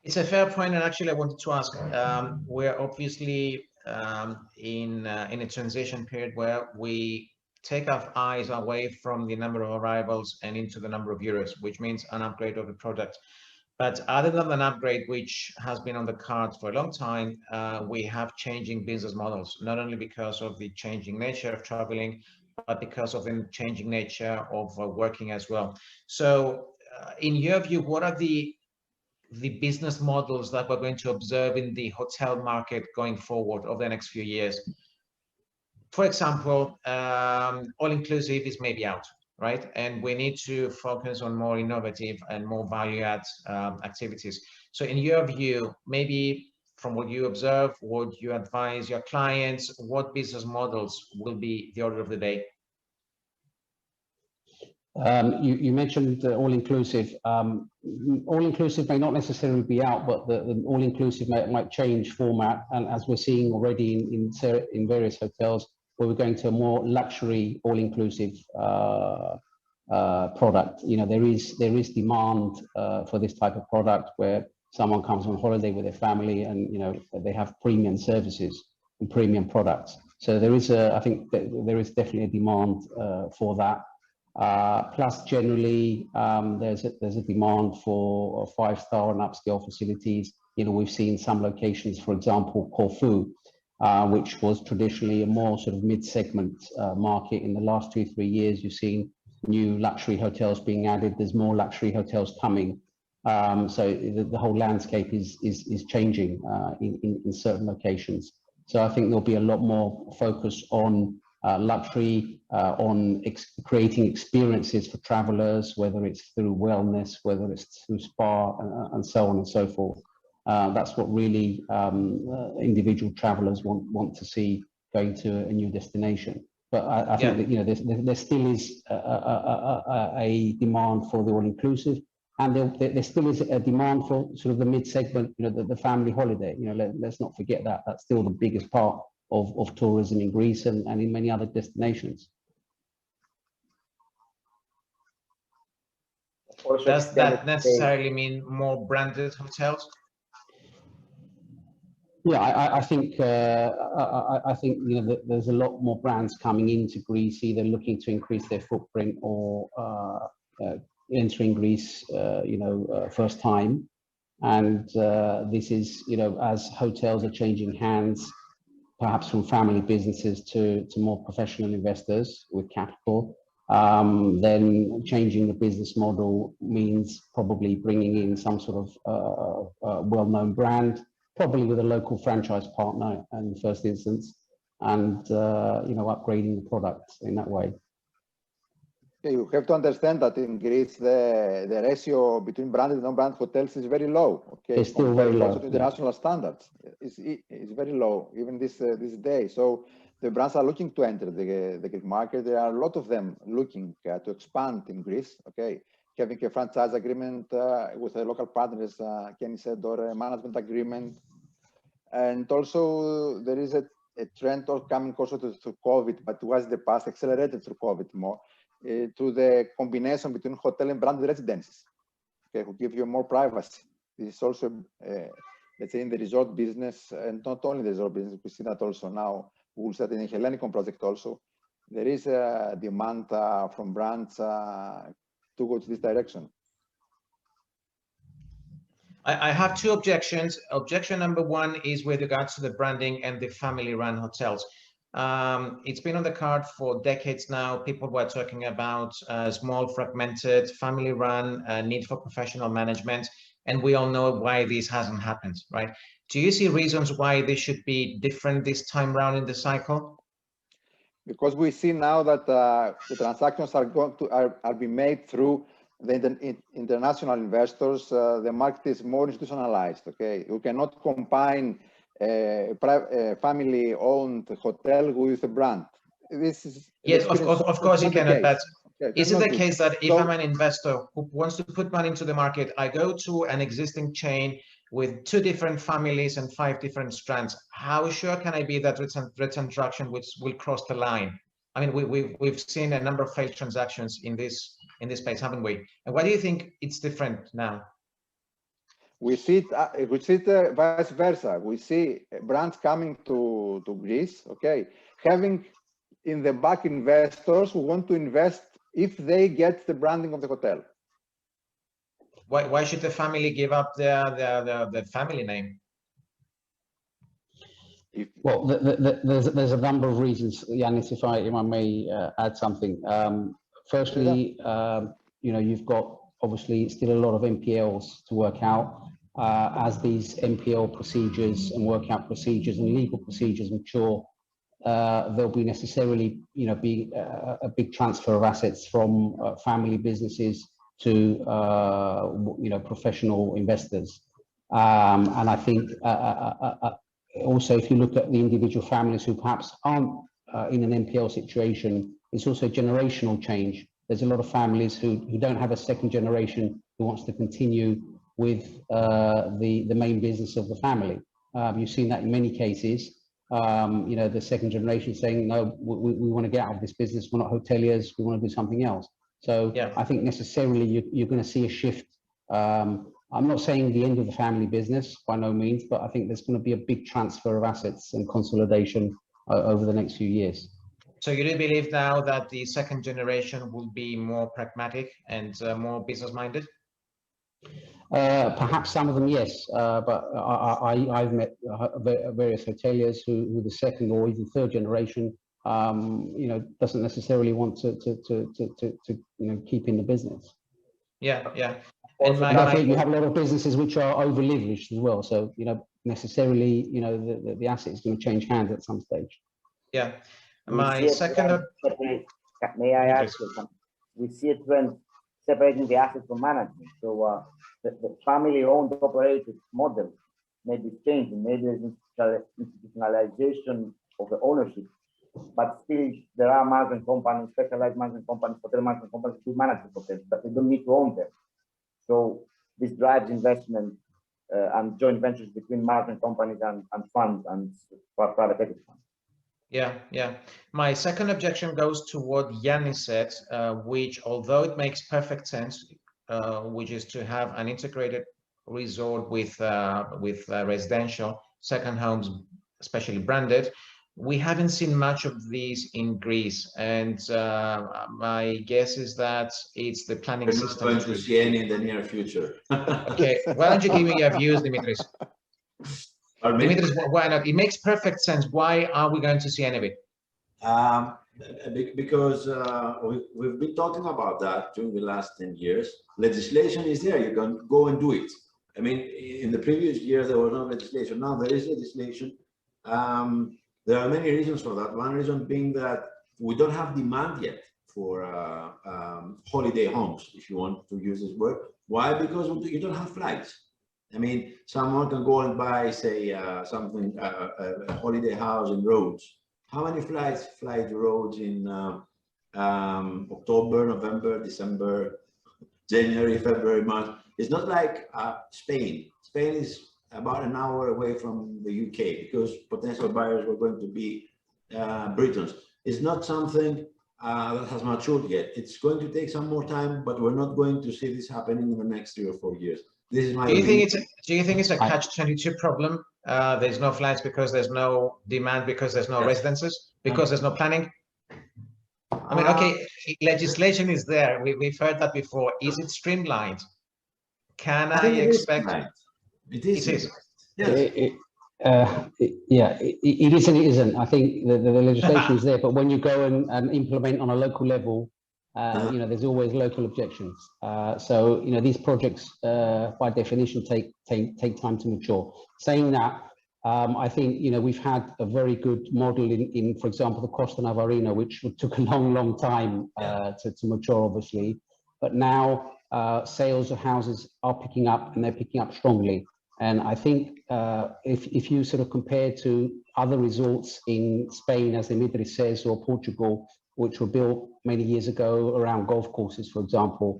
It's a fair point, and actually, I wanted to ask. We're obviously in a transition period where we take our eyes away from the number of arrivals and into the number of euros, which means an upgrade of the product. But other than an upgrade, which has been on the cards for a long time, we have changing business models, not only because of the changing nature of traveling, but because of the changing nature of working as well. So in your view, what are the business models that we're going to observe in the hotel market going forward over the next few years? For example, all-inclusive is maybe out, right? And we need to focus on more innovative and more value-add activities. So in your view, maybe from what you observe, what you advise your clients, what business models will be the order of the day? You mentioned all-inclusive. All-inclusive may not necessarily be out, but the all-inclusive might change format. And as we're seeing already in various hotels, where we're going to a more luxury all-inclusive product. There is demand for this type of product where someone comes on holiday with their family and they have premium services and premium products. So there is I think there is definitely a demand for that. Plus, generally, there's a demand for 5-star and upscale facilities. We've seen some locations, for example, Corfu, which was traditionally a more sort of mid-segment market. In the last 2-3 years, you've seen new luxury hotels being added. There's more luxury hotels coming. So the whole landscape is changing in certain locations. So I think there'll be a lot more focus on luxury, on creating experiences for travelers, whether it's through wellness, whether it's through spa, and so on and so forth. That's what really individual travelers want to see going to a new destination. But I think that, you know, there still is a demand for the all-inclusive, and there still is a demand for sort of the mid-segment, you know, the family holiday. You know, let's not forget that that's still the biggest part of tourism in Greece and in many other destinations. Does that necessarily mean more branded hotels? Yeah, I think you know there's a lot more brands coming into Greece, either looking to increase their footprint or entering Greece, you know, first time. And this is, you know, as hotels are changing hands, perhaps from family businesses to more professional investors with capital. Then changing the business model means probably bringing in some sort of well-known brand, probably with a local franchise partner in the first instance, and you know, upgrading the product in that way. Okay, you have to understand that in Greece the ratio between branded and non-branded hotels is very low. Okay, it's still very low. Also to international standards, it's very low even this day. So the brands are looking to enter the Greek market. There are a lot of them looking to expand in Greece. Okay, having a franchise agreement with the local partners, Kenny said, or a management agreement. And also there is a trend coming also through COVID, but was the past accelerated through COVID more, to the combination between hotel and branded residences, okay, who give you more privacy. This is also, let's say, in the resort business, and not only the resort business, we see that also now. We'll start in the Hellenicon project also. There is a demand from brands to go to this direction. I have two objections. Objection number one is with regards to the branding and the family-run hotels. It's been on the card for decades now. People were talking about small, fragmented, family-run, need for professional management, and we all know why this hasn't happened, right? Do you see reasons why this should be different this time around in the cycle? Because we see now that the transactions are going to are being made through the international investors. The market is more institutionalized. Okay, you cannot combine a family-owned hotel with a brand. This is yes, of course you cannot. But is it the case that if I'm an investor who wants to put money into the market, I go to an existing chain with 2 different families and 5 different strands? How sure can I be that the transaction which will cross the line? I mean, we've seen a number of failed transactions in this space, haven't we? And why do you think it's different now? We see it vice versa. We see brands coming to Greece, okay, having in the back investors who want to invest if they get the branding of the hotel. Why should the family give up the family name? Well, there's a number of reasons, Yannis, if I may add something. Firstly, you know, you've got obviously still a lot of NPLs to work out. As these NPL procedures and workout procedures and legal procedures mature, there'll be necessarily, you know, be a big transfer of assets from family businesses to, you know, professional investors. And I think also, if you look at the individual families who perhaps aren't in an NPL situation, it's also generational change. There's a lot of families who don't have a second generation who wants to continue with the main business of the family. You've seen that in many cases. You know, the second generation saying, no, we want to get out of this business. We're not hoteliers. We want to do something else. So yeah. I think necessarily you're going to see a shift. I'm not saying the end of the family business by no means, but I think there's going to be a big transfer of assets and consolidation over the next few years. So you do believe now that the second generation will be more pragmatic and more business-minded? Perhaps some of them, yes, but I've met various hoteliers who the second or even third generation, you know, doesn't necessarily want to you know, keep in the business. Yeah, yeah. And I think you have a lot of businesses which are over leveraged as well. So, you know, necessarily, you know, the asset is going to change hands at some stage. Yeah. My second. May I ask you something? We see a trend separating the assets from management. So the family-owned operated model may be changing. Maybe there's institutionalization of the ownership, but still there are management companies, specialized management companies, hotel management companies who manage the hotels, but they don't need to own them. So this drives investment and joint ventures between management companies and funds and private equity funds. Yeah. My second objection goes to what Yannis said, which, although it makes perfect sense, which is to have an integrated resort with residential second homes, especially branded. We haven't seen much of these in Greece, and my guess is that it's the planning We're system. not going to see any in the near future. Okay, why don't you give me your views, Dimitris? Dimitris, why not? It makes perfect sense. Why are we going to see any of it? Because we've been talking about that during the last 10 years. Legislation is there, you can go and do it. I mean, in the previous years, there was no legislation. Now there is legislation. There are many reasons for that. One reason being that we don't have demand yet for holiday homes, if you want to use this word. Why? Because you don't have flights. I mean, someone can go and buy, say, a holiday house in Rhodes. How many flights fly to Rhodes in October, November, December, January, February, March? It's not like Spain. Spain is about an hour away from the UK because potential buyers were going to be Britons. It's not something that has matured yet. It's going to take some more time, but we're not going to see this happening in the next 3 or 4 years. This is my do you think it's a catch-22 problem? There's no flights because there's no demand, because there's no residences, because there's no planning? I mean, okay, legislation is there. We've heard that before. Is it streamlined? Can I expect? It is. It is. Yes. Yeah, it is and it isn't. I think the legislation is there, but when you go and implement on a local level, you know, there's always local objections. So, you know, these projects, by definition, take time to mature. Saying that, I think, you know, we've had a very good model in for example, the Konstantopoulos, which took a long time to mature, obviously. But now sales of houses are picking up, and they're picking up strongly. And I think if you sort of compare to other resorts in Spain, as Dimitris says, or Portugal, which were built many years ago around golf courses, for example,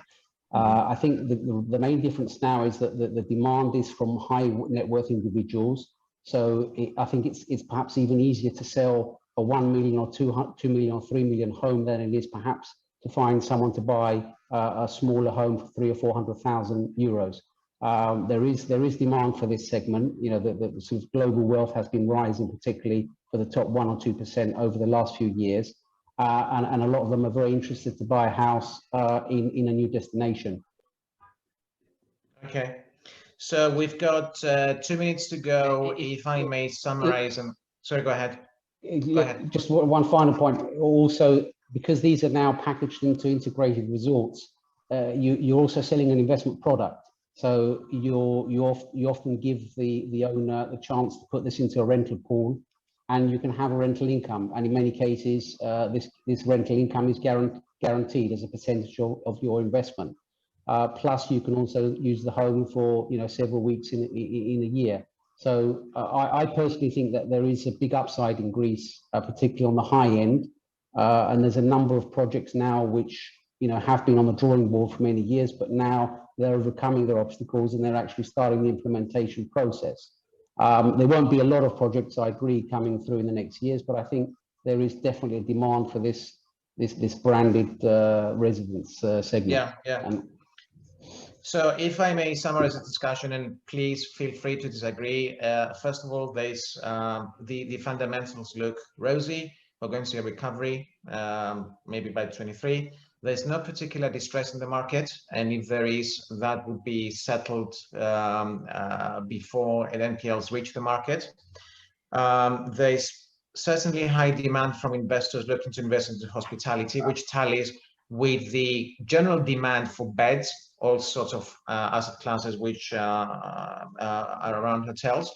I think the main difference now is that the demand is from high net worth individuals. So I think it's perhaps even easier to sell a 1 million or 2 million or 3 million home than it is perhaps to find someone to buy a smaller home for 300,000 or 400,000 euros. There is demand for this segment. You know, the sort of global wealth has been rising, particularly for the top 1 or 2% over the last few years. And a lot of them are very interested to buy a house in a new destination. Okay, so we've got 2 minutes to go. If I may summarize, and sorry, go ahead. Go ahead. Just one final point. Also, because these are now packaged into integrated resorts, you're also selling an investment product. So you often give the owner the chance to put this into a rental pool, and you can have a rental income. And in many cases, this rental income is guaranteed as a percentage of your investment. Plus, you can also use the home for, you know, several weeks in a year. So I personally think that there is a big upside in Greece, particularly on the high end. And there's a number of projects now which, you know, have been on the drawing board for many years, but now they're overcoming their obstacles and they're actually starting the implementation process. There won't be a lot of projects, I agree, coming through in the next years, but I think there is definitely a demand for this branded residence segment. Yeah. So if I may summarize the discussion, and please feel free to disagree. First of all, there's the fundamentals look rosy. We're going to see a recovery, maybe by 23. There's no particular distress in the market, and if there is, that would be settled before NPLs reach the market. There's certainly high demand from investors looking to invest into hospitality, which tallies with the general demand for beds, all sorts of asset classes which are around hotels.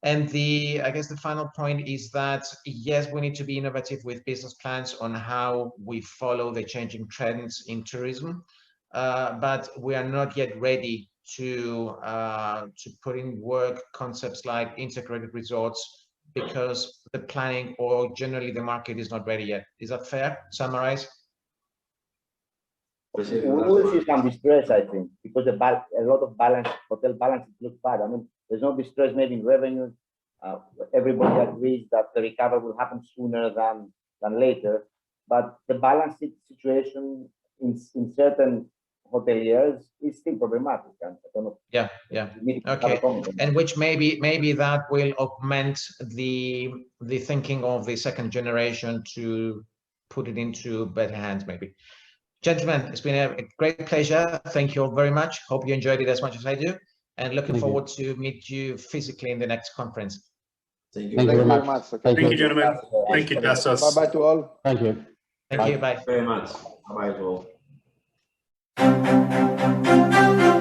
And I guess the final point is that, yes, we need to be innovative with business plans on how we follow the changing trends in tourism, but we are not yet ready to put in work concepts like integrated resorts, because the planning or generally the market is not ready yet. Is that fair? Summarize? We will see some distress, I think, because a lot of hotel balances look bad. I mean, there's no distress maybe in revenues. Everybody agrees that the recovery will happen sooner than later, but the balance sheet situation in certain hoteliers is still problematic. I don't know. Yeah. Okay. And which maybe that will augment the thinking of the second generation to put it into better hands, maybe. Gentlemen, it's been a great pleasure. Thank you all very much. Hope you enjoyed it as much as I do, and looking forward to meet you physically in the next conference. Thank you. Thank you very much. Okay. Thank you, gentlemen. Thank you, Tassos. Bye-bye to all. Thank you. Thank you. Bye. Very much. Bye-bye to all.